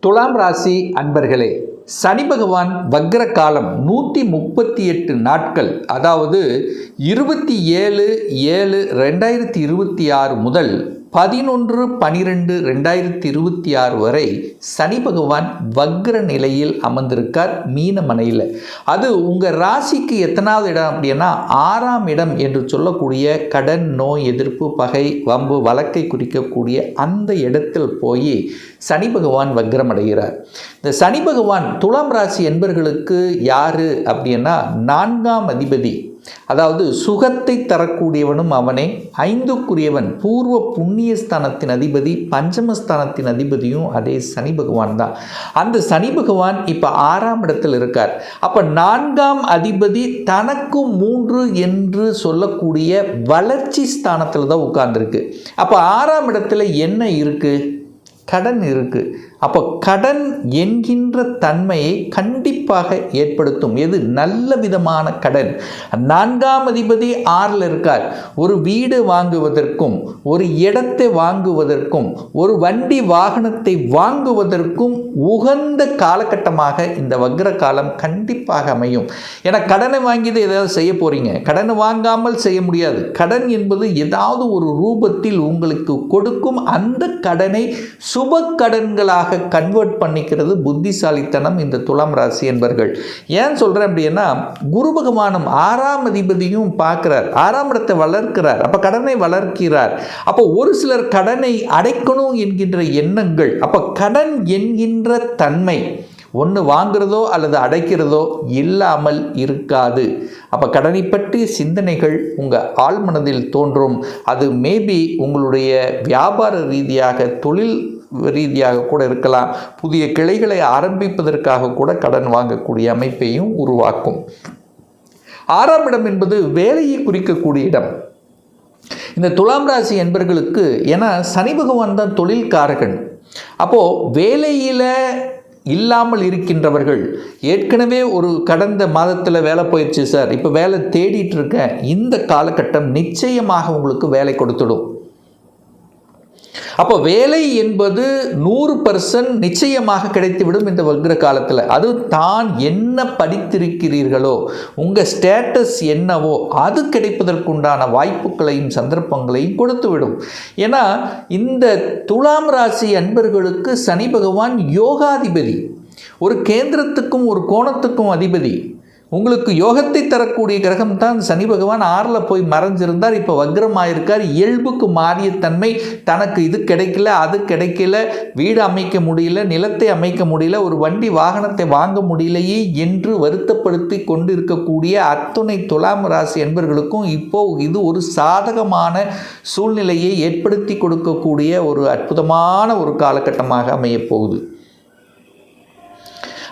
துலாம் ராசி அன்பர்களே, சனி பகவான் வக்ர காலம் 138 நாட்கள், அதாவது 27/7/2026 முதல் 11/12/2026 வரை சனி பகவான் வக்ர நிலையில் அமர்ந்திருக்கார் மீனமனையில். அது உங்கள் ராசிக்கு எத்தனாவது இடம் அப்படின்னா 6ஆம் இடம் என்று சொல்லக்கூடிய கடன், நோய் எதிர்ப்பு, பகை, வம்பு, வழக்கை குறிக்கக்கூடிய அந்த இடத்தில் போய் சனி பகவான் வக்ரம் அடைகிறார். இந்த சனி பகவான் துலாம் ராசி என்பர்களுக்கு யார் அப்படின்னா 4ஆம் அதிபதி, அதாவது சுகத்தை தரக்கூடியவனும் அவனே, 5க்குரியவன், பூர்வ புண்ணியஸ்தானத்தின் அதிபதி, பஞ்சமஸ்தானத்தின் அதிபதியும் அதே சனி பகவான் தான். அந்த சனி பகவான் இப்போ 6ஆம் இடத்தில் இருக்கார். அப்போ 4ஆம் அதிபதி தனக்கு 3 என்று சொல்லக்கூடிய வளர்ச்சி ஸ்தானத்தில் தான் உட்கார்ந்துருக்கு. அப்போ 6ஆம் இடத்துல என்ன இருக்குது? கடன் இருக்குது. அப்போ கடன் என்கின்ற தன்மையை கண்டிப்பாக ஏற்படுத்தும். எது? நல்ல விதமான கடன். 4ஆம் அதிபதி 6ல் இருக்கார். ஒரு வீடு வாங்குவதற்கும், ஒரு இடத்தை வாங்குவதற்கும், ஒரு வண்டி வாகனத்தை வாங்குவதற்கும் உகந்த காலகட்டமாக இந்த வக்ர காலம் கண்டிப்பாக அமையும். ஏன்னா கடனை வாங்கிட்டு ஏதாவது செய்ய போகிறீங்க, கடனை வாங்காமல் செய்ய முடியாது. கடன் என்பது ஏதாவது ஒரு ரூபத்தில் உங்களுக்கு கொடுக்கும். அந்த கடனை சுப கடன்களாக கன்வெர்ட் பண்ணிக்கிறது புத்திசாலித்தனம் இந்த துலாம் ராசி என்பர்கள். ஏன் சொல்கிறேன் அப்படின்னா, குரு பகவானும் 6ஆம் அதிபதியும் பார்க்கிறார், 6ஆம் இடத்தை வளர்க்கிறார். அப்போ கடனை வளர்க்கிறார். அப்போ ஒரு சிலர் கடனை அடைக்கணும் என்கின்ற எண்ணங்கள், அப்போ கடன் என்கின்ற தன்மை ஒன்று வாங்குறதோ அல்லது அடைக்கிறதோ இல்லாமல் இருக்காது. அப்போ கடனை பற்றிய சிந்தனைகள் உங்கள் ஆழ்மனதில் தோன்றும். அது மேபி உங்களுடைய வியாபார ரீதியாக, தொழில் ரீதியாக கூட இருக்கலாம். புதிய கிளைகளை ஆரம்பிப்பதற்காக கூட கடன் வாங்கக்கூடிய அமைப்பையும் உருவாக்கும். 6ஆம் இடம் என்பது வேலையை குறிக்கக்கூடிய இடம். இந்த துலாம் ராசி என்பர்களுக்கு, ஏன்னா சனி பகவான் தான் தொழில்காரகன். அப்போது வேலையில் இல்லாமல் இருக்கின்றவர்கள், ஏற்கனவே ஒரு கடந்த மாதத்தில் வேலை போயிடுச்சு சார், இப்போ வேலை தேடிட்டு இருக்கேன், இந்த காலகட்டம் நிச்சயமாக உங்களுக்கு வேலை கொடுத்துடும். அப்போ வேலை என்பது 100% நிச்சயமாக கிடைத்துவிடும் இந்த வக்ர காலத்தில். அது தான் என்ன படித்திருக்கிறீர்களோ, உங்கள் ஸ்டேட்டஸ் என்னவோ அது கிடைப்பதற்குண்டான வாய்ப்புகளையும் சந்தர்ப்பங்களையும் கொடுத்துவிடும். ஏன்னா இந்த துலாம் ராசி அன்பர்களுக்கு சனி பகவான் யோகாதிபதி, ஒரு கேந்திரத்துக்கும் ஒரு கோணத்துக்கும் அதிபதி. உங்களுக்கு யோகத்தை தரக்கூடிய கிரகம் தான் சனி பகவான் 6ல் போய் மறைஞ்சிருந்தார். இப்போ வக்ரமாயிருக்கார். இயல்புக்கு மாறிய தன்மை, தனக்கு இது கிடைக்கல, அது கிடைக்கல, வீடு அமைக்க முடியல, நிலத்தை அமைக்க முடியல, ஒரு வண்டி வாகனத்தை வாங்க முடியலையே என்று வருத்தப்படுத்தி கொண்டு இருக்கக்கூடிய அத்துணை துலாம் ராசி என்பவர்களுக்கும் இப்போ இது ஒரு சாதகமான சூழ்நிலையை ஏற்படுத்தி கொடுக்கக்கூடிய ஒரு அற்புதமான ஒரு காலகட்டமாக அமையப் போகுது.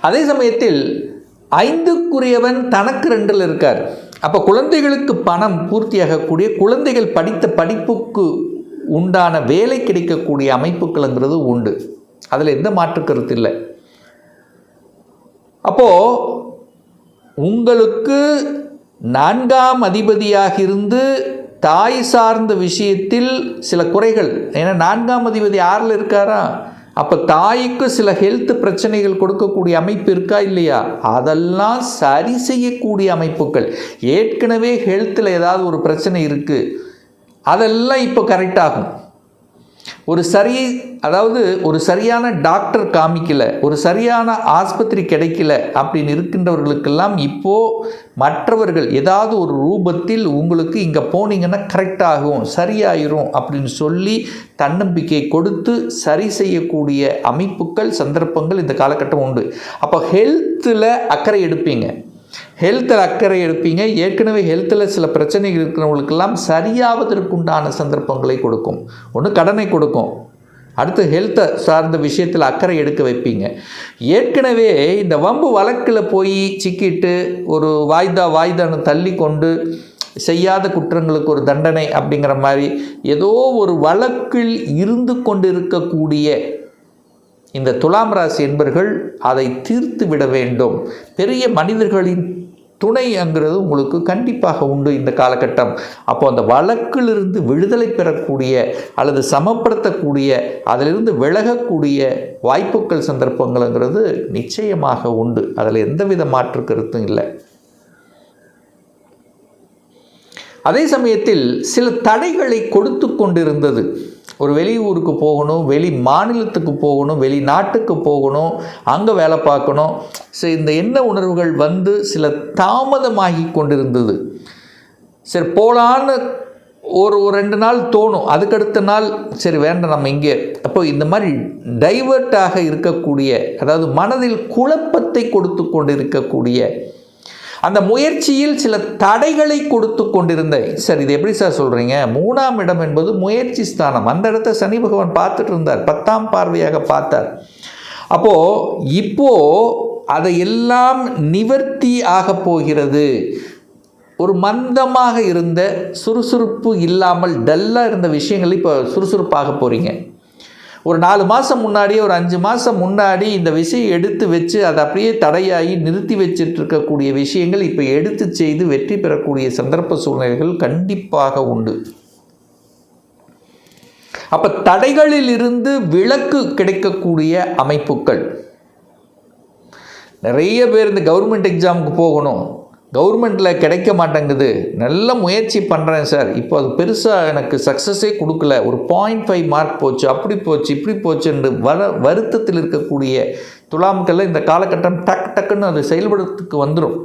அதே சமயத்தில் 5க்குரியவன் தனக்கு 2ல் இருக்கார். அப்போ குழந்தைகளுக்கு பணம் பூர்த்தியாகக்கூடிய, குழந்தைகள் படித்த படிப்புக்கு உண்டான வேலை கிடைக்கக்கூடிய அமைப்புகள்ங்கிறது உண்டு. அதில் எந்த மாற்று கருத்து இல்லை. அப்போது உங்களுக்கு 4ஆம் அதிபதியாக இருந்து தாய் சார்ந்த விஷயத்தில் சில குறைகள், ஏன்னா 4ஆம் அதிபதி 6ல் இருக்காரா, அப்போ தாய்க்கு சில ஹெல்த் பிரச்சனைகள் கொடுக்கக்கூடிய அமைப்பு இருக்கா இல்லையா, அதெல்லாம் சரி செய்யக்கூடிய அமைப்புகள். ஏற்கனவே ஹெல்த்தில் ஏதாவது ஒரு பிரச்சனை இருக்குது, அதெல்லாம் இப்போ கரெக்டாகும். ஒரு சரியான டாக்டர் காமிக்கல, ஒரு சரியான ஆஸ்பத்திரி கிடைக்கல அப்படின்னு இருக்கின்றவர்களுக்கெல்லாம் இப்போது மற்றவர்கள் ஏதாவது ஒரு ரூபத்தில் உங்களுக்கு இங்கே போனீங்கன்னா கரெக்டாகும், சரியாயிரும் அப்படின்னு சொல்லி தன்னம்பிக்கை கொடுத்து சரி செய்யக்கூடிய அமைப்புகள், சந்தர்ப்பங்கள் இந்த காலகட்டம் உண்டு. அப்போ ஹெல்த்தில் அக்கறை எடுப்பீங்க. ஏற்கனவே ஹெல்த்தில் சில பிரச்சனைகள் இருக்கிறவங்களுக்கெல்லாம் சரியாவதற்குண்டான சந்தர்ப்பங்களை கொடுக்கும். ஒன்று கடனை கொடுக்கும், அடுத்து ஹெல்த்தை சார்ந்த விஷயத்தில் அக்கறை எடுக்க வைப்பீங்க. ஏற்கனவே இந்த வம்பு வழக்கில் போய் சிக்கிட்டு ஒரு வாய்தான்னு தள்ளி கொண்டு செய்யாத குற்றங்களுக்கு ஒரு தண்டனை அப்படிங்கிற மாதிரி ஏதோ ஒரு வழக்கில் இருந்து கொண்டு இருக்கக்கூடிய இந்த துலாம் ராசி என்பர்கள் அதை தீர்த்து விட வேண்டும். பெரிய மனிதர்களின் துணைங்கிறது உங்களுக்கு கண்டிப்பாக உண்டு இந்த காலகட்டம். அப்போ அந்த வழக்கிலிருந்து விடுதலை பெறக்கூடிய அல்லது சமப்படுத்தக்கூடிய அதிலிருந்து விலகக்கூடிய வாய்ப்புகள் சந்தர்ப்பங்கள்ங்கிறது நிச்சயமாக உண்டு. அதில் எந்தவித மாற்று கருத்தும் இல்லை. அதே சமயத்தில் சில தடைகளை கொடுத்து கொண்டிருந்தது. ஒரு வெளியூருக்கு போகணும், வெளி மாநிலத்துக்கு போகணும், வெளிநாட்டுக்கு போகணும், அங்கே வேலை பார்க்கணும். இந்த எண்ண உணர்வுகள் வந்து சில தாமதமாகி கொண்டிருந்தது. சரி போகலான்னு ஒரு 2 நாள் தோணும், அதுக்கடுத்த நாள் சரி வேண்டாம் நம்ம இங்கே. அப்போ இந்த மாதிரி டைவர்ட்டாக இருக்கக்கூடிய, அதாவது மனதில் குழப்பத்தை கொடுத்து கொண்டு இருக்கக்கூடிய அந்த முயற்சியில் சில தடைகளை கொடுத்து கொண்டிருந்தேன். சார் இது எப்படி சார் சொல்கிறீங்க? 3ஆம் இடம் என்பது முயற்சி ஸ்தானம். அந்த இடத்த சனி பகவான் பார்த்துட்டு இருந்தார், 10ஆம் பார்வையாக பார்த்தார். அப்போது இப்போது அதையெல்லாம் நிவர்த்தி ஆக போகிறது. ஒரு மந்தமாக இருந்த, சுறுசுறுப்பு இல்லாமல் டல்லாக இருந்த விஷயங்கள் இப்போ சுறுசுறுப்பாக போகிறீங்க. ஒரு 4 மாதம் முன்னாடி, ஒரு 5 மாதம் முன்னாடி இந்த விஷயம் எடுத்து வச்சு அதை அப்படியே தடையாகி நிறுத்தி வச்சுட்டு இருக்கக்கூடிய விஷயங்கள் இப்போ எடுத்து செய்து வெற்றி பெறக்கூடிய சந்தர்ப்ப சூழ்நிலைகள் கண்டிப்பாக உண்டு. அப்போ தடைகளில் இருந்து விலக்கு கிடைக்கக்கூடிய அமைப்புகள். நிறைய பேர் இந்த கவர்மெண்ட் எக்ஸாமுக்கு போகணும், கவர்மெண்ட்டில் கிடைக்க மாட்டேங்குது, நல்ல முயற்சி பண்ணுறேன் சார், இப்போ அது பெருசாக எனக்கு சக்ஸஸே கொடுக்கல, ஒரு 0.5 மார்க் போச்சு, அப்படி போச்சு இப்படி போச்சு என்று வருத்தத்தில் இருக்கக்கூடிய துலாம்களில் இந்த காலகட்டம் டக்குன்னு அது செயல்படுறதுக்கு வந்துடும்.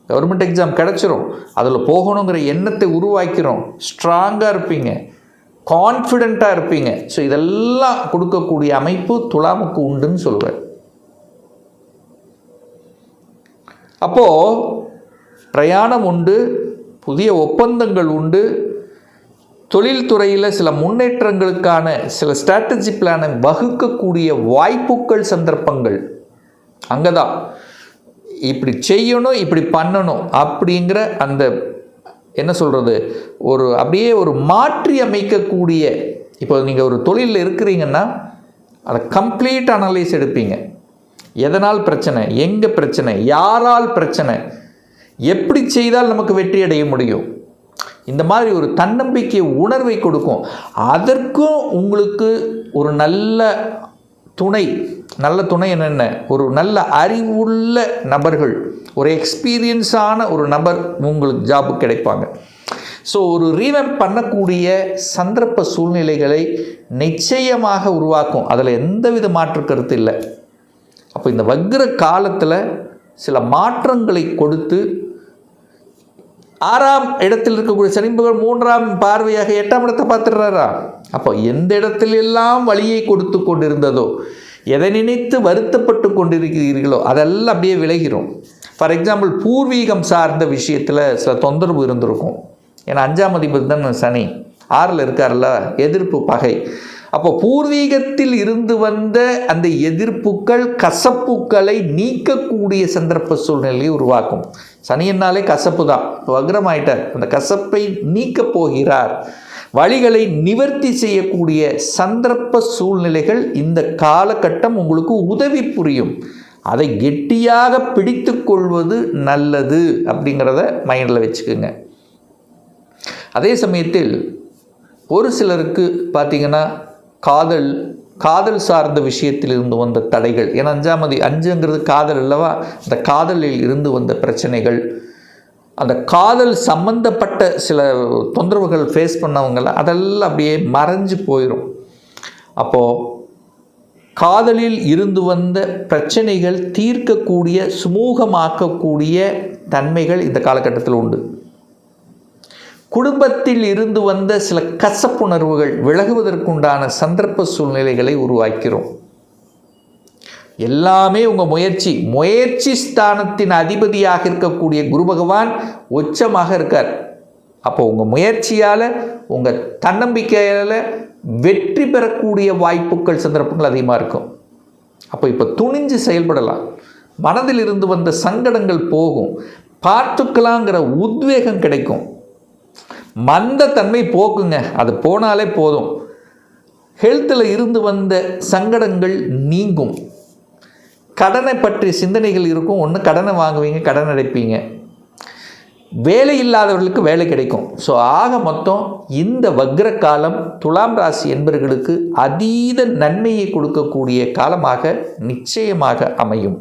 கவர்மெண்ட் எக்ஸாம் கிடச்சிரும், அதில் போகணுங்கிற எண்ணத்தை உருவாக்கிறோம், ஸ்ட்ராங்காக இருப்பீங்க, கான்ஃபிடெண்ட்டாக இருப்பீங்க. ஸோ இதெல்லாம் கொடுக்கக்கூடிய அமைப்பு துலாமுக்கு உண்டுன்னு சொல்லுவேன். அப்போது பிரயாணம் உண்டு, புதிய ஒப்பந்தங்கள் உண்டு, தொழில்துறையில் சில முன்னேற்றங்களுக்கான சில ஸ்ட்ராட்டஜி பிளானை வகுக்கக்கூடிய வாய்ப்புகள் சந்தர்ப்பங்கள். அங்கே தான் இப்படி செய்யணும், இப்படி பண்ணணும் அப்படிங்கிற அந்த என்ன சொல்கிறது, ஒரு அப்படியே ஒரு மாற்றி அமைக்கக்கூடிய. இப்போ நீங்கள் ஒரு தொழிலில் இருக்கிறீங்கன்னா அதை கம்ப்ளீட் அனலைஸ் எடுப்பீங்க. எதனால் பிரச்சனை, எங்கே பிரச்சனை, யாரால் பிரச்சனை, எப்படி செய்தால் நமக்கு வெற்றி அடைய முடியும், இந்த மாதிரி ஒரு தன்னம்பிக்கை உணர்வை கொடுக்கும். அதற்கும் உங்களுக்கு ஒரு நல்ல துணை என்னென்ன, ஒரு நல்ல அறிவுள்ள நபர்கள், ஒரு எக்ஸ்பீரியன்ஸான ஒரு நபர் உங்களுக்கு ஜாபு கிடைப்பாங்க. ஸோ ஒரு ரீவெம்ப் பண்ணக்கூடிய சந்தர்ப்ப சூழ்நிலைகளை நிச்சயமாக உருவாக்கும். அதில் எந்தவித மாற்று கருத்து இல்லை. அப்போ இந்த வக்ர காலத்தில் சில மாற்றங்களை கொடுத்து 6ஆம் இடத்தில் இருக்கக்கூடிய சனி பகவான் 3ஆம் பார்வையாக 8ஆம் இடத்தை பார்த்துடுறாரா. அப்போ எந்த இடத்திலெல்லாம் வழியை கொடுத்து கொண்டிருந்ததோ, எதை நினைத்து வருத்தப்பட்டு கொண்டிருக்கிறீர்களோ அதெல்லாம் அப்படியே விலகிறோம். ஃபார் எக்ஸாம்பிள் பூர்வீகம் சார்ந்த விஷயத்தில் சில தொந்தரவு இருந்திருக்கும். ஏன்னா 5ஆம் அதிபதி தான் சனி, 6ல் இருக்கார்ல, எதிர்ப்பு பகை. அப்போ பூர்வீகத்தில் இருந்து வந்த அந்த எதிர்ப்புகள், கசப்புக்களை நீக்கக்கூடிய சந்தர்ப்ப சூழ்நிலையை உருவாக்கும். சனியன்னாலே கசப்பு தான், வக்ரமாயிட்டார், அந்த கசப்பை நீக்கப் போகிறார். வழிகளை நிவர்த்தி செய்யக்கூடிய சந்தர்ப்ப சூழ்நிலைகள் இந்த காலகட்டம் உங்களுக்கு உதவி புரியும். அதை கெட்டியாக பிடித்து கொள்வது நல்லது அப்படிங்கிறத மைண்டில் வச்சுக்கோங்க. அதே சமயத்தில் ஒரு சிலருக்கு பார்த்திங்கன்னா காதல் சார்ந்த விஷயத்தில் இருந்து வந்த தடைகள். ஏன்னா 5ங்கிறது காதல் அல்லவா, அந்த காதலில் இருந்து வந்த பிரச்சனைகள், அந்த காதல் சம்பந்தப்பட்ட சில தொந்தரவுகள் ஃபேஸ் பண்ணவங்களாம் அதெல்லாம் அப்படியே மறைஞ்சு போயிடும். அப்போது காதலில் இருந்து வந்த பிரச்சனைகள் தீர்க்கக்கூடிய, சுமூகமாக்கக்கூடிய தன்மைகள் இந்த காலகட்டத்தில் உண்டு. குடும்பத்தில் இருந்து வந்த சில கசப்புணர்வுகள் விலகுவதற்குண்டான சந்தர்ப்ப சூழ்நிலைகளை உருவாக்கிறோம். எல்லாமே உங்கள் முயற்சி ஸ்தானத்தின் அதிபதியாக இருக்கக்கூடிய குரு பகவான் உச்சமாக இருக்கார். அப்போ உங்கள் முயற்சியால், உங்கள் தன்னம்பிக்கையால் வெற்றி பெறக்கூடிய வாய்ப்புகள் சந்தர்ப்பங்கள் அதிகமாக இருக்கும். அப்போ இப்போ துணிஞ்சு செயல்படலாம். மனதில் இருந்து வந்த சங்கடங்கள் போகும், பார்த்துக்கலாங்கிற உத்வேகம் கிடைக்கும். மந்த தன்மை போக்குங்க, அது போனாலே போதும். ஹெல்த்தில் இருந்து வந்த சங்கடங்கள் நீங்கும். கடனை பற்றிய சிந்தனைகள் இருக்கும். ஒன்று கடனை வாங்குவீங்க, கடன் அடைப்பீங்க. வேலை இல்லாதவர்களுக்கு வேலை கிடைக்கும். ஸோ ஆக மொத்தம் இந்த வக்ர காலம் துலாம் ராசி என்பவர்களுக்கு அதீத நன்மையை கொடுக்கக்கூடிய காலமாக நிச்சயமாக அமையும்.